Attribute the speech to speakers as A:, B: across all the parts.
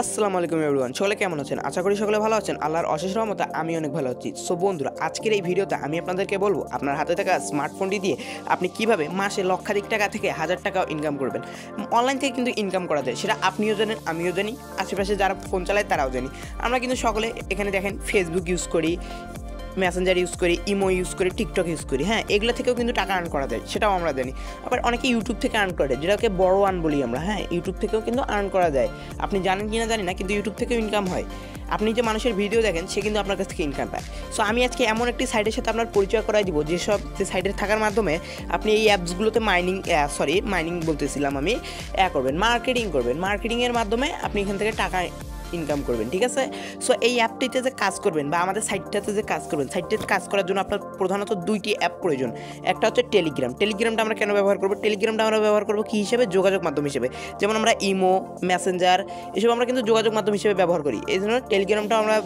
A: আসসালামু আলাইকুম এভরিওয়ান, সকলে কেমন আছেন? আশা করি সকলে ভালো আছেন। আল্লাহর অশেষ রহমতে আমি অনেক ভালো আছি। সো বন্ধুরা, আজকের এই ভিডিওতে আমি আপনাদেরকে বলবো আপনার হাতে থাকা স্মার্টফোনটি দিয়ে আপনি কিভাবে মাসে লক্ষাধিক টাকা থেকে হাজার টাকাও ইনকাম করবেন। অনলাইন থেকে কিন্তু ইনকাম করা যায়, সেটা আপনিও জানেন, আমিও জানি, আশেপাশে যারা ফোন চালায় তারাও জানি। আমরা কিন্তু সকলে এখানে দেখেন ফেসবুক ইউজ করি, মেসেঞ্জার ইউজ করি, ইমো ইউজ করি, টিকটক ইউজ করি। হ্যাঁ, এগুলো থেকেও কিন্তু টাকা আর্ন করা যায়, সেটাও আমরা জানি। আবার অনেকে ইউটিউব থেকে আর্ন করে, যেটাকে বড় আর্ন বলি আমরা। হ্যাঁ, ইউটিউব থেকেও কিন্তু আর্ন করা যায়। আপনি জানেন কি না জানি না, কিন্তু ইউটিউব থেকেও ইনকাম হয়। আপনি যে মানুষের ভিডিও দেখেন, সে কিন্তু আপনার কাছ থেকে ইনকাম পায়। সো আমি আজকে এমন একটি সাইটের সাথে আপনার পরিচয় করাই দিব, যে সাইটের থাকার মাধ্যমে আপনি এই অ্যাপসগুলোতে মাইনিং বলতেছিলাম আমি, করবেন, মার্কেটিংয়ের মাধ্যমে আপনি এখান থেকে টাকা ইনকাম করবেন। ঠিক আছে? সো এই অ্যাপটিতে যে কাজ করবেন বা আমাদের সাইটটাতে যে কাজ করবেন, সাইটটাতে কাজ করার জন্য আপনার প্রধানত দুইটি অ্যাপ প্রয়োজন। একটা হচ্ছে টেলিগ্রামটা আমরা কেন ব্যবহার করবো? টেলিগ্রামটা আমরা ব্যবহার করবো কী হিসেবে? যোগাযোগ মাধ্যম হিসেবে। যেমন আমরা ইমো, মেসেঞ্জার এসব আমরা কিন্তু যোগাযোগ মাধ্যম হিসেবে ব্যবহার করি। এই জন্য টেলিগ্রামটা আমরা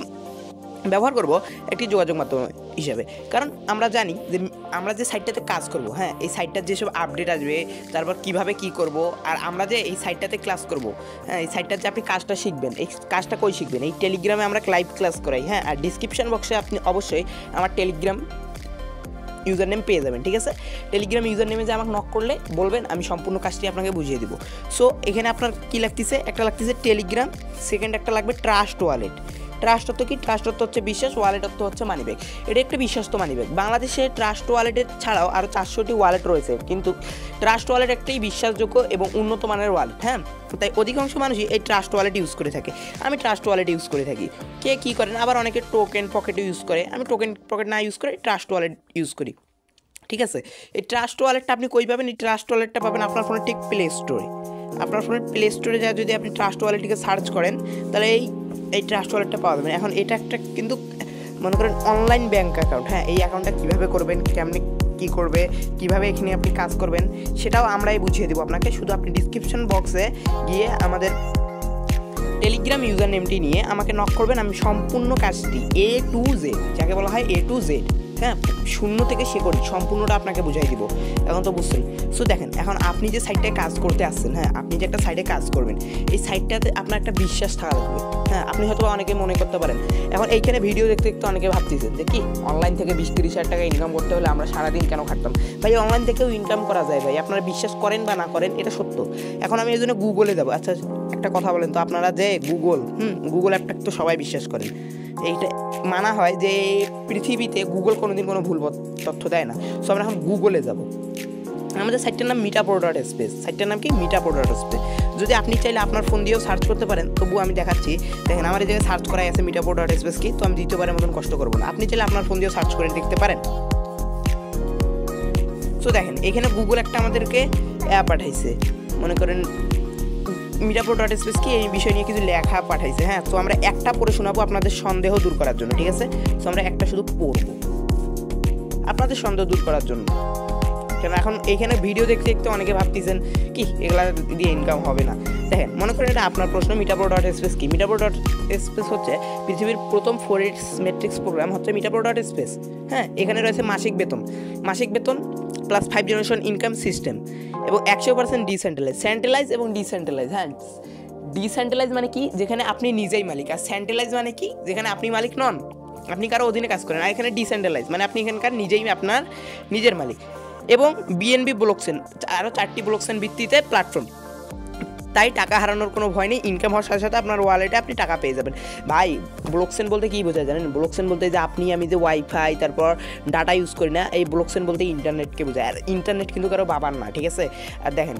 A: ব্যবহার করব একটি যোগাযোগ মাধ্যম হিসেবে। কারণ আমরা জানি যে আমরা যে সাইটটাতে কাজ করব, হ্যাঁ, এই সাইটটার যেসব আপডেট আসবে, তারপর কিভাবে কি করব, আর আমরা যে এই সাইটটাতে ক্লাস করব, হ্যাঁ, এই সাইটটাতে আপনি কাজটা শিখবেন। এই কাজটা কই শিখবেন? এই টেলিগ্রামে আমরা লাইভ ক্লাস করাই। হ্যাঁ, আর ডিসক্রিপশন বক্সে আপনি অবশ্যই আমার টেলিগ্রাম ইউজার নেম পেয়ে যাবেন। ঠিক আছে? টেলিগ্রাম ইউজার নেমে যে আমাকে নক করলে বলবেন, আমি সম্পূর্ণ কাজটি আপনাকে বুঝিয়ে দিব। সো এখানে আপনার কী লাগতেছে? একটা লাগতেছে টেলিগ্রাম, সেকেন্ড একটা লাগবে ট্রাস্ট ওয়ালেট। ট্রাস্ট অর্থ কি? ট্রাস্ট অর্থ হচ্ছে বিশ্বাস, ওয়ালেট অর্থ হচ্ছে মানিব্যাগ। এটা একটা বিশ্বস্ত মানিব্যাগ। বাংলাদেশে ট্রাস্ট ওয়ালেটের ছাড়াও আরও 400টি ওয়ালেট রয়েছে, কিন্তু ট্রাস্ট ওয়ালেট একটাই বিশ্বাসযোগ্য এবং উন্নত মানের ওয়ালেট। হ্যাঁ, তাই অধিকাংশ মানুষই এই ট্রাস্ট ওয়ালেট ইউজ করে থাকে। আমি ট্রাস্ট ওয়ালেট ইউজ করে থাকি। কে কী করেন? আবার অনেকে টোকেন পকেটও ইউজ করে। আমি টোকেন পকেট না ইউজ করে ট্রাস্ট ওয়ালেট ইউজ করি। ঠিক আছে? এই ট্রাস্ট ওয়ালেটটা আপনি কই পাবেন? এই ট্রাস্ট ওয়ালেটটা পাবেন আপনার ফোনের ঠিক প্লে স্টোরে। আপনার ফোনের প্লে স্টোরে যা যদি আপনি ট্রাস্ট ওয়ালেটটিকে সার্চ করেন, তাহলে এই ট্রাস্ট ওয়ালেটটা পাওয়া যাবে। এখন এটা একটা কিন্তু মনে করেন অনলাইন ব্যাঙ্ক অ্যাকাউন্ট। হ্যাঁ, এই অ্যাকাউন্টটা কীভাবে করবেন, কেমনি কী করবে, কীভাবে এখানে আপনি কাজ করবেন, সেটাও আমরাই বুঝিয়ে দেবো আপনাকে। শুধু আপনি ডিসক্রিপশন বক্সে গিয়ে আমাদের টেলিগ্রাম ইউজার নেমটি নিয়ে আমাকে নক করবেন। আমি সম্পূর্ণ কাজটি A to Z, যাকে বলা হয় A to Z, হ্যাঁ, শূন্য থেকে শেকড় সম্পূর্ণটা আপনাকে বুঝাই দিব। এখন তো বুঝছেন। সো দেখেন, এখন আপনি যে সাইটটায় কাজ করতে আসছেন, হ্যাঁ, আপনি যে একটা সাইটে কাজ করবেন, এই সাইটটাতে আপনার একটা বিশ্বাস থাকা লাগবে। হ্যাঁ, আপনি হয়তো অনেকে মনে করতে পারেন, এখন এইখানে ভিডিও দেখতে দেখতে অনেকে ভাবতেছেন যে কি অনলাইন থেকে 20-30 হাজার টাকা ইনকাম করতে হলে আমরা সারাদিন কেন খাটতাম? ভাই, অনলাইন থেকেও ইনকাম করা যায় ভাই, আপনারা বিশ্বাস করেন বা না করেন, এটা সত্য। এখন আমি এই জন্য গুগলে যাবো। আচ্ছা, একটা কথা বলেন তো, আপনারা যে গুগল অ্যাপটা তো সবাই বিশ্বাস করেন। এইটা মানা হয় যে পৃথিবীতে গুগল কোনোদিন কোনো ভুল তথ্য দেয় না। সো আমরা এখন গুগলে যাব। আমাদের সাইটটার নাম meetupro.space। সাইটটার নাম কি? meetupro.space। যদি আপনি চাইলে আপনার ফোন দিয়েও সার্চ করতে পারেন, তবু আমি দেখাচ্ছি। দেখেন, আমার এই জায়গায় সার্চ করাই আছে meetupro.space কি, তো আমি দ্বিতীয়বারের মতন কষ্ট করবো না। আপনি চাইলে আপনার ফোন দিয়েও সার্চ করে দেখতে পারেন। সো দেখেন, এখানে গুগল একটা আমাদেরকে অ্যাপ পাঠাইছে, মনে করেন meetupro.space কি, এই বিষয় নিয়ে কিছু লেখা পাঠাইছে। হ্যাঁ, তো আমরা একটা পড়ে শোনাবো আপনাদের সন্দেহ দূর করার জন্য। ঠিক আছে? তো আমরা একটা শুধু পড়বো আপনাদের সন্দেহ দূর করার জন্য। কেন এখন এইখানে ভিডিও দেখতে দেখতে অনেকে ভাবতেছেন কি এগুলা দিয়ে ইনকাম হবে না। দেখেন, মনে করেন এটা আপনার প্রশ্ন। meetupro.space কি? meetupro.space হচ্ছে পৃথিবীর প্রথম 4 ম্যাট্রিক্স প্রোগ্রাম হচ্ছে meetupro.space। হ্যাঁ, এখানে রয়েছে মাসিক বেতন প্লাস 5 জেনারেশন ইনকাম সিস্টেম এবং 100% সেন্ট্রালাইজ এবং ডিসেন্ট্রালাইজ। হ্যাঁ, ডিসেন্ট্রালাইজ মানে কি? যেখানে আপনি নিজেই মালিক। আর সেন্ট্রালাইজ মানে কি? যেখানে আপনি মালিক নন, আপনি কারো অধীনে কাজ করেন। আর এখানে ডিসেন্ট্রালাইজ মানে আপনি এখানকার নিজেই আপনার নিজের মালিক। এবং BNB ব্লকচেন, আরও 4টি ব্লকচেন ভিত্তিতে প্ল্যাটফর্ম। তাই টাকা হারানোর কোনো ভয় নেই। ইনকাম হওয়ার সাথে সাথে আপনার ওয়ালেটে আপনি টাকা পেয়ে যাবেন। ভাই, ব্লকচেন বলতে কী বোঝায় জানেন? ব্লকচেন বলতে যে আমি যে ওয়াইফাই তারপর ডাটা ইউজ করি না, এই ব্লকচেন বলতে ইন্টারনেটকে বোঝায়। আর ইন্টারনেট কিন্তু কারো বাবার না। ঠিক আছে? আর দেখেন,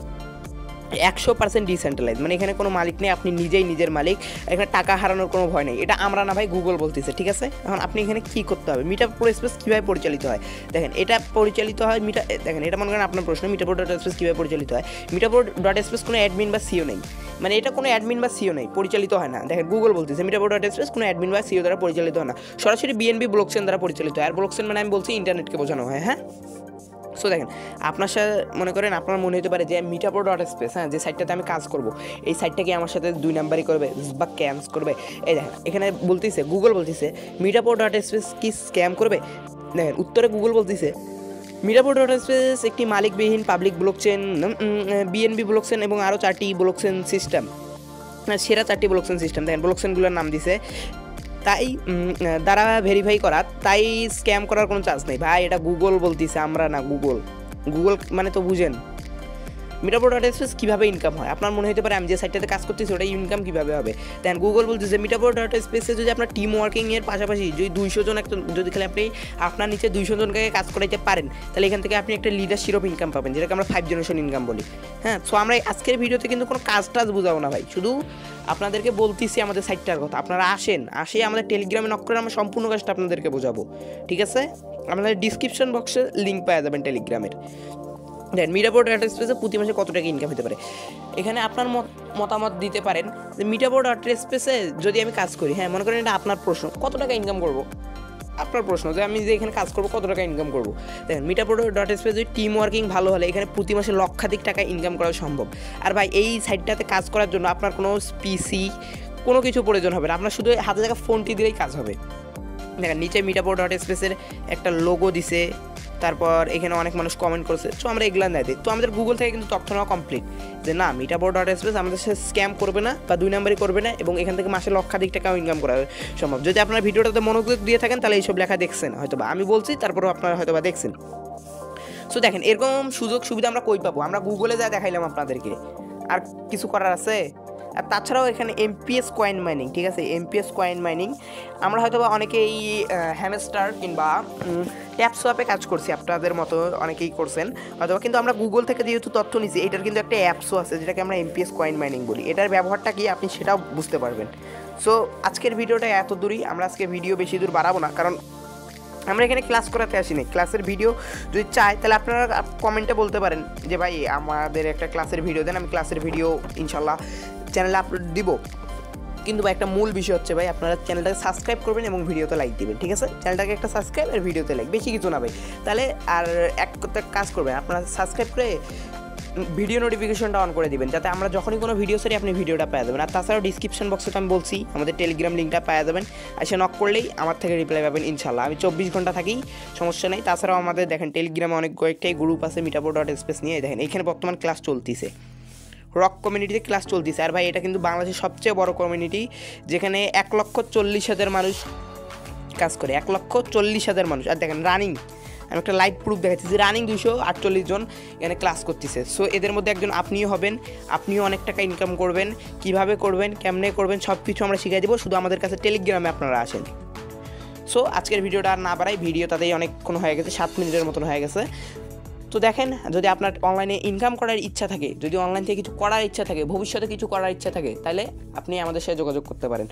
A: 100% ডিসেন্ট্রালাইজ মানে এখানে কোনো মালিক নেই, আপনি নিজেই নিজের মালিক। এখানে টাকা হারানোর কোনো ভয় নেই। এটা আমরা না ভাই, গুগল বলতেছে। ঠিক আছে? এখন আপনি এখানে কী করতে হবে? meetupro.space কীভাবে পরিচালিত হয়? দেখেন, এটা পরিচালিত হয় দেখেন, এটা মনে করেন আপনার প্রশ্ন, meetupro.space কীভাবে পরিচালিত হয়? meetupro.space কোনো অ্যাডমিন বা সিও নেই, মানে এটা কোনো অ্যাডমিন বা সিও নেই, পরিচালিত হয় না। দেখেন, গুগল বলতেছে meetupro.space কোনো অ্যাডমিন বা সিও দ্বারা পরিচালিত হয় না, সরাসরি BNB ব্লকচেন দ্বারা পরিচালিত হয়। আর ব্লকচেন মানে আমি বলছি ইন্টারনেটকে বোঝানো হয়। হ্যাঁ, সো দেখেন, আপনার সাথে মনে করেন আপনার মনে হতে পারে যে meetupro.space, হ্যাঁ, যে সাইটটাতে আমি কাজ করবো, এই সাইটটাকে আমার সাথে 2 নাম্বারই করবে বা ক্যাম্স করবে। এই দেখেন, এখানে বলতেছে, গুগল বলতেছে meetupro.space কি স্ক্যাম করবে? দেখেন, উত্তরে গুগল বলতেছে meetupro.space একটি মালিকবিহীন পাবলিক ব্লকচেন, BNB ব্লকচেন এবং আরও 4টি ব্লকচেন সিস্টেম। সেরা 4টি ব্লকচেন সিস্টেম। দেখেন ব্লকচেনগুলোর নাম দিছে, তাই দ্বারা ভেরিফাই করা, তাই স্ক্যাম করার কোনো চান্স নেই ভাই। এটা গুগল বলতেছে, আমরা না। গুগল মানে তো বুঝেন। Metapo.space কীভাবে ইনকাম হয়? আপনার মনে হতে পারে আমি যে সাইটটাতে কাজ করতেছি ওটা ইনকাম কীভাবে হবে। দেন গুগল বলতেছে Metapo.space যদি আপনার টিম ওয়ার্কিংয়ের পাশাপাশি যদি 200 জন যদি খালি আপনি আপনার নিচে 200 জনকে কাজ করাইতে পারেন, তাহলে এখান থেকে আপনি একটা লিডারশিপ অফ ইনকাম পাবেন, যেটাকে আমরা 5 জেনারেশন ইনকাম বলি। হ্যাঁ, সো আমরা আজকের ভিডিওতে কিন্তু কোনো কাজ বুঝাবো না ভাই, শুধু আপনাদেরকে বলতেছি আমাদের সাইটটার কথা। আপনারা আসে আমাদের টেলিগ্রামে নক করে আমরা সম্পূর্ণ কাজটা আপনাদেরকে বোঝাবো, ঠিক আছে? আপনাদের ডিসক্রিপশন বক্সে লিঙ্ক পাওয়া যাবেন টেলিগ্রামের। দেন Metapo.space প্রতি মাসে কত টাকা ইনকাম হতে পারে, এখানে আপনার মতামত দিতে পারেন যে Metapo.space যদি আমি কাজ করি, হ্যাঁ মনে করেন এটা আপনার প্রশ্ন, কত টাকা ইনকাম করব, আপনার প্রশ্ন যে আমি যে এখানে কাজ করবো কত টাকা ইনকাম করবো। দেখেন Metapo.space যদি টিম ওয়ার্কিং ভালো হলে এখানে প্রতি মাসে লক্ষাধিক টাকা ইনকাম করা সম্ভব। আর ভাই এই সাইটটাতে কাজ করার জন্য আপনার কোনো পিসি কোনো কিছু প্রয়োজন হবে না, আপনার শুধু হাতে থাকা ফোনটি দিলেই কাজ হবে। দেখেন নিচে Metapo.space একটা লোগো দিছে, তারপর এখানে অনেক মানুষ কমেন্ট করেছে, সো আমরা এগুলো না দিই। তো আমাদের গুগল থেকে কিন্তু তথ্য নেওয়া কমপ্লিট যে না Metapo.space আমাদের সাথে স্ক্যাম করবে না বা 2 নম্বরই করবে না, এবং এখান থেকে মাসে লক্ষাধিক টাকাও ইনকাম করা সম্ভব। যদি আপনার ভিডিওটাতে মনোযোগ দিয়ে থাকেন তাহলে এইসব লেখা দেখছেন হয়তো বা, আমি বলছি তারপরেও আপনারা হয়তো বা দেখছেন। সো দেখেন এরকম সুযোগ সুবিধা আমরা কই পাবো? আমরা গুগলে যা দেখাইলাম আপনাদেরকে, আর কিছু করার আছে? আর তাছাড়াও এখানে MPS কয়েন মাইনিং, ঠিক আছে? MPS কয়েন মাইনিং আমরা হয়তো বা অনেকেই হ্যামস্টার কিংবা ট্যাপসোয়াপে কাজ করছি, আপনাদের মতো অনেকেই করছেন হয়তো, কিন্তু আমরা গুগল থেকে যেহেতু তথ্য নিচ্ছি, এটার কিন্তু একটা অ্যাপসও আছে যেটাকে আমরা MPS কয়েন মাইনিং বলি। এটার ব্যবহারটা কি আপনি সেটাও বুঝতে পারবেন। সো আজকের ভিডিওটা এত দূরই, আমরা আজকে ভিডিও বেশি দূর বাড়াবো না, কারণ আমরা এখানে ক্লাস করাতে আসিনি। ক্লাসের ভিডিও যদি চাই তাহলে আপনারা কমেন্টে বলতে পারেন যে ভাই আমাদের একটা ক্লাসের ভিডিও দেন, আমি ক্লাসের ভিডিও ইনশাল্লাহ চ্যানেলে আপলোড দিব। কিন্তু ভাই একটা মূল বিষয় হচ্ছে ভাই আপনারা চ্যানেলটাকে সাবস্ক্রাইব করবেন এবং ভিডিওতে লাইক দিবেন, ঠিক আছে? চ্যানেলটাকে একটা সাবস্ক্রাইব আর ভিডিওতে লাইক, বেশি কিছু না ভাই। তাহলে আর একটা কাজ করবেন, আপনারা সাবস্ক্রাইব করে ভিডিও নোটিফিকেশনটা অন করে দিবেন, যাতে আমরা যখনই কোনো ভিডিও সারি আপনি ভিডিওটা পেয়ে যাবেন। আর তাছাড়াও ডিসক্রিপশন বক্সে তো আমি বলছি আমাদের টেলিগ্রাম লিঙ্কটা পেয়ে যাবেন, এসে নক করলেই আমার থেকে রিপ্লাই পাবেন ইনশাল্লাহ। আমি 24 ঘন্টা থাকি, সমস্যা নেই। তাছাড়াও আমাদের দেখেন টেলিগ্রামে অনেক কয়েকটাই গ্রুপ আছে Metapo.space নিয়ে। দেখেন এখানে বর্তমান ক্লাস চলতেছে, রক কমিউনিটিতে ক্লাস চলতেছে। আর ভাই এটা কিন্তু বাংলাদেশের সবচেয়ে বড় কমিউনিটি, যেখানে 1,40,000 মানুষ কাজ করে, 1,40,000 মানুষ। আর দেখেন রানিং, আমি একটা লাইভ প্রুফ দেখাচ্ছি যে রানিং 248 জন এখানে ক্লাস করতেছে। সো এদের মধ্যে একজন আপনিও হবেন, আপনিও অনেক টাকা ইনকাম করবেন। কিভাবে করবেন, কেমনে করবেন, সব কিছু আমরা শিখিয়ে দেবো, শুধু আমাদের কাছে টেলিগ্রামে আপনারা আসেন। সো আজকের ভিডিওটা আর না বাড়াই, ভিডিও তাতেই অনেকক্ষণ হয়ে গেছে, 7 মিনিটের মতন হয়ে গেছে। তো দেখেন যদি আপনার অনলাইনে ইনকাম করার ইচ্ছা থাকে, যদি অনলাইন থেকে কিছু করার ইচ্ছা থাকে, ভবিষ্যতে কিছু করার ইচ্ছা থাকে, তাহলে আপনি আমাদের সাথে যোগাযোগ করতে পারেন।